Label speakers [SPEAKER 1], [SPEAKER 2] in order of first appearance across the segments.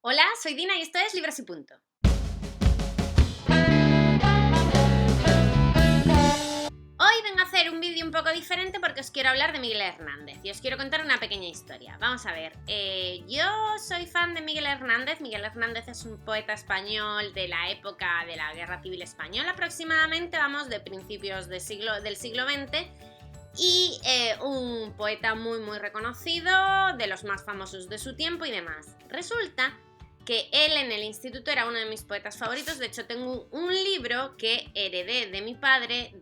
[SPEAKER 1] Hola, soy Dina y esto es Libros y Punto. Hoy vengo a hacer un vídeo un poco diferente porque os quiero hablar de Miguel Hernández y os quiero contar una pequeña historia. Vamos a ver, yo soy fan de Miguel Hernández. Miguel Hernández es un poeta español de la época de la Guerra Civil Española aproximadamente, vamos, de principios del siglo XX. Y un poeta muy reconocido, de los más famosos de su tiempo y demás. Resulta que él en el instituto era uno de mis poetas favoritos. De hecho, tengo un libro que heredé de mi padre,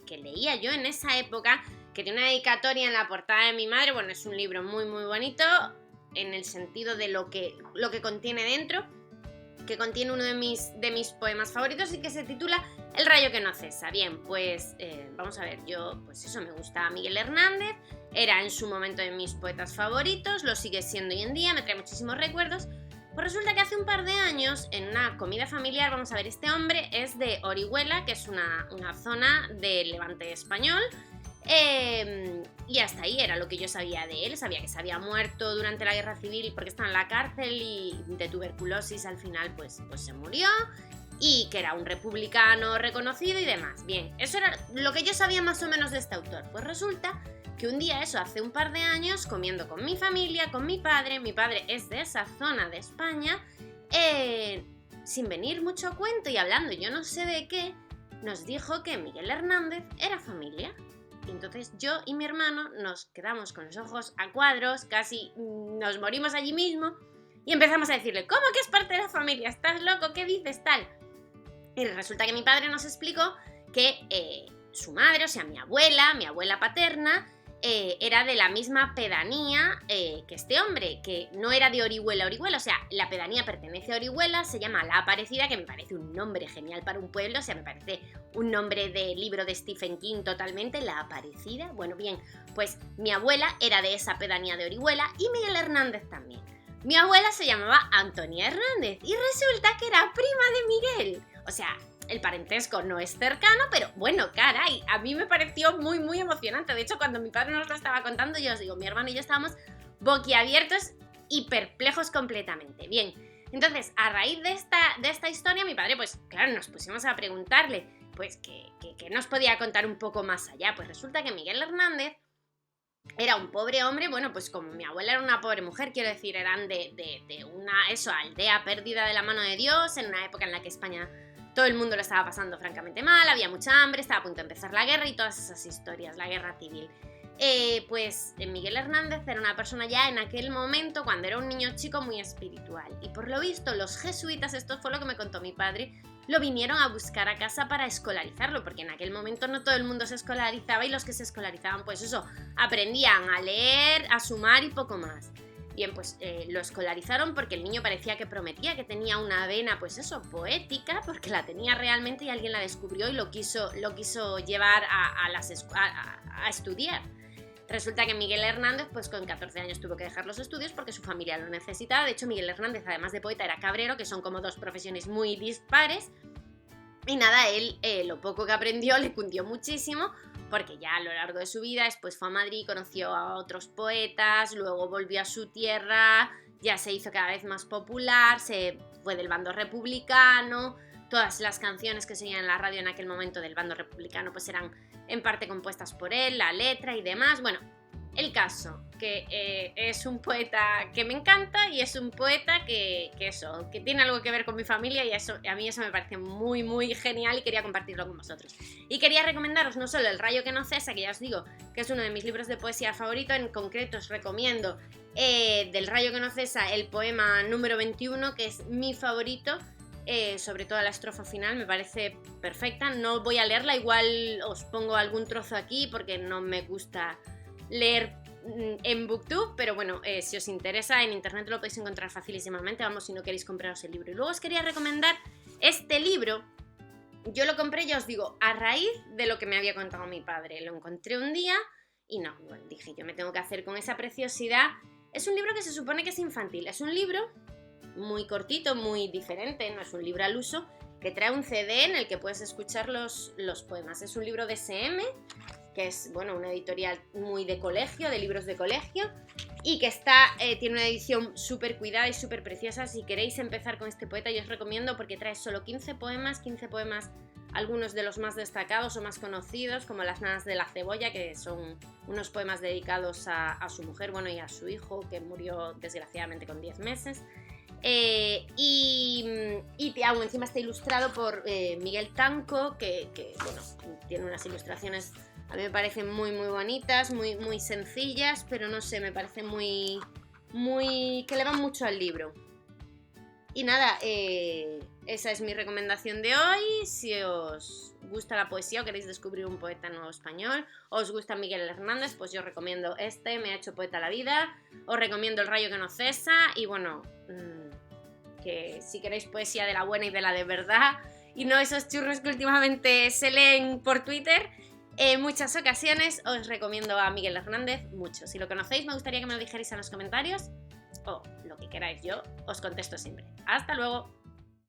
[SPEAKER 1] que leía yo en esa época, que tiene una dedicatoria en la portada de mi madre. Bueno, es un libro muy bonito en el sentido de lo que contiene dentro, que contiene uno de mis poemas favoritos y que se titula El rayo que no cesa. Bien, pues vamos a ver, yo pues eso, me gusta Miguel Hernández, era en su momento de mis poetas favoritos, lo sigue siendo hoy en día, me trae muchísimos recuerdos. Pues resulta que hace un par de años, en una comida familiar, vamos a ver, este hombre es de Orihuela, que es una zona del Levante español, y hasta ahí era lo que yo sabía de él. Sabía que se había muerto durante la guerra civil porque estaba en la cárcel y de tuberculosis al final pues se murió, y que era un republicano reconocido y demás. Bien, eso era lo que yo sabía más o menos de este autor. Pues resulta que un día, eso hace un par de años, comiendo con mi familia, con mi padre es de esa zona de España, sin venir mucho a cuento y hablando yo no sé de qué, nos dijo que Miguel Hernández era familia. Y entonces yo y mi hermano nos quedamos con los ojos a cuadros, casi nos morimos allí mismo, y empezamos a decirle: ¿cómo que es parte de la familia? ¿Estás loco? ¿Qué dices tal? Y resulta que mi padre nos explicó que su madre, o sea, mi abuela paterna, era de la misma pedanía que este hombre, que no era de Orihuela, o sea, la pedanía pertenece a Orihuela, se llama La Aparecida, que me parece un nombre genial para un pueblo, o sea, me parece un nombre de libro de Stephen King totalmente, La Aparecida. Bueno, bien, pues mi abuela era de esa pedanía de Orihuela y Miguel Hernández también. Mi abuela se llamaba Antonia Hernández y resulta que era prima de Miguel. O sea, el parentesco no es cercano, pero bueno, caray, a mí me pareció muy emocionante. De hecho, cuando mi padre nos lo estaba contando, yo os digo, mi hermano y yo estábamos boquiabiertos y perplejos completamente. Bien, entonces, a raíz de esta historia, mi padre, pues claro, nos pusimos a preguntarle, pues, que nos podía contar un poco más allá. Pues resulta que Miguel Hernández era un pobre hombre, bueno, pues como mi abuela era una pobre mujer, quiero decir, eran de una, aldea perdida de la mano de Dios, en una época en la que España, todo el mundo lo estaba pasando francamente mal, había mucha hambre, estaba a punto de empezar la guerra y todas esas historias, la guerra civil. Pues Miguel Hernández era una persona ya en aquel momento, cuando era un niño chico, muy espiritual. Y por lo visto los jesuitas, esto fue lo que me contó mi padre, lo vinieron a buscar a casa para escolarizarlo, porque en aquel momento no todo el mundo se escolarizaba y los que se escolarizaban, pues eso, aprendían a leer, a sumar y poco más. Bien, pues lo escolarizaron porque el niño parecía que prometía, que tenía una vena, pues eso, poética, porque la tenía realmente y alguien la descubrió y lo quiso llevar a estudiar. Resulta que Miguel Hernández, pues con 14 años tuvo que dejar los estudios porque su familia lo necesitaba. De hecho, Miguel Hernández, además de poeta, era cabrero, que son como dos profesiones muy dispares. Y nada, él lo poco que aprendió le cundió muchísimo, porque ya a lo largo de su vida después fue a Madrid, conoció a otros poetas, luego volvió a su tierra, ya se hizo cada vez más popular, se fue del bando republicano. Todas las canciones que se oían en la radio en aquel momento del bando republicano pues eran en parte compuestas por él, la letra y demás. Bueno, el caso, que es un poeta que me encanta y es un poeta que tiene algo que ver con mi familia, y eso, a mí eso me parece muy genial y quería compartirlo con vosotros. Y quería recomendaros no solo El rayo que no cesa, que ya os digo que es uno de mis libros de poesía favorito, en concreto os recomiendo del rayo que no cesa el poema número 21, que es mi favorito. Sobre todo la estrofa final me parece perfecta. No voy a leerla, igual os pongo algún trozo aquí porque no me gusta leer en Booktube, pero bueno, si os interesa, en internet lo podéis encontrar facilísimamente, vamos, si no queréis compraros el libro. Y luego os quería recomendar este libro. Yo lo compré, ya os digo, a raíz de lo que me había contado mi padre. Lo encontré un día y no, bueno, dije, yo me tengo que hacer con esa preciosidad. Es un libro que se supone que es infantil, es un libro muy cortito, muy diferente, no es un libro al uso, que trae un CD en el que puedes escuchar los poemas. Es un libro de SM que es, bueno, una editorial muy de colegio, de libros de colegio, y que tiene una edición súper cuidada y súper preciosa. Si queréis empezar con este poeta, yo os recomiendo, porque trae solo 15 poemas, algunos de los más destacados o más conocidos, como Las nanas de la cebolla, que son unos poemas dedicados a su mujer, bueno, y a su hijo, que murió desgraciadamente con 10 meses. Aún encima está ilustrado por Miguel Tanco, que bueno, tiene unas ilustraciones, a mí me parecen muy muy bonitas, muy, muy sencillas, pero no sé, me parece muy que le van mucho al libro. Y nada, esa es mi recomendación de hoy. Si os gusta la poesía o queréis descubrir un poeta nuevo español, o os gusta Miguel Hernández, pues yo recomiendo Me ha hecho poeta la vida, os recomiendo El rayo que no cesa, y bueno, que si queréis poesía de la buena y de la de verdad, y no esos churros que últimamente se leen por Twitter, en muchas ocasiones os recomiendo a Miguel Hernández mucho. Si lo conocéis, me gustaría que me lo dijerais en los comentarios, o lo que queráis, yo os contesto siempre. ¡Hasta luego!